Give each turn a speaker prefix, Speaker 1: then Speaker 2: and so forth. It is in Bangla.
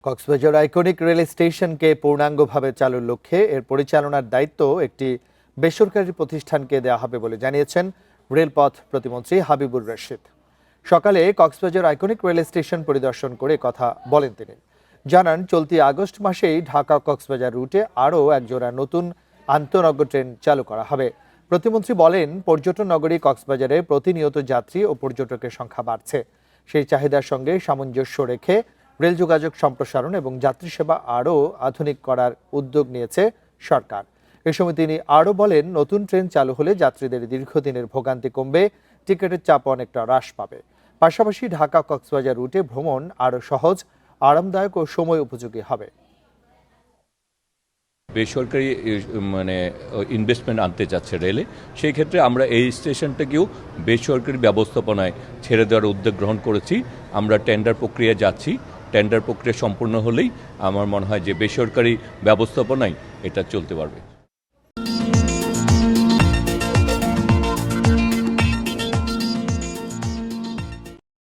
Speaker 1: কক্সবাজার আইকনিক রেল স্টেশনকে পূর্ণাঙ্গভাবে চালুর লক্ষ্যে এর পরিচালনার দায়িত্ব একটি বেসরকারি প্রতিষ্ঠানকে দেওয়া হবে বলে জানিয়েছেন রেলপথ প্রতিমন্ত্রী হাবিবুর রশিদ। সকালে কক্সবাজার আইকনিক রেল স্টেশন পরিদর্শন করে কথা বলেন তিনি। জানান, চলতি আগস্ট মাসেই ঢাকা কক্সবাজার রুটে আরও একজোড়া নতুন আন্তনগর ট্রেন চালু করা হবে। প্রতিমন্ত্রী বলেন, পর্যটন নগরী কক্সবাজারে প্রতিনিয়ত যাত্রী ও পর্যটকের সংখ্যা বাড়ছে। সেই চাহিদার সঙ্গে সামঞ্জস্য রেখে রেল যোগাযোগ সম্প্রসারণ এবং যাত্রী সেবা আরও আধুনিক করার উদ্যোগ নিয়েছে সরকার। এ সময় তিনি আরও বলেন, নতুন ট্রেন চালু হলে যাত্রীদের দীর্ঘদিনের ভোগান্তি কমবে, টিকিটের চাপ অনেকটা হ্রাস পাবে। পাশাপাশি ঢাকা কক্সবাজার রুটে ভ্রমণ আরও সহজ, আরামদায়ক ও সময় উপযোগী হবে।
Speaker 2: বেসরকারি ইনভেস্টমেন্ট আনতে চাচ্ছে রেলে, সেই ক্ষেত্রে আমরা এই স্টেশনটাকেও বেসরকারি ব্যবস্থাপনায় ছেড়ে দেওয়ার উদ্যোগ গ্রহণ করেছি। আমরা টেন্ডার প্রক্রিয়ায় যাচ্ছি। টেন্ডার প্রক্রিয়া সম্পূর্ণ হলেই আমার মনে হয় যে বেসরকারি ব্যবস্থাপনায় এটা চলতে পারবে।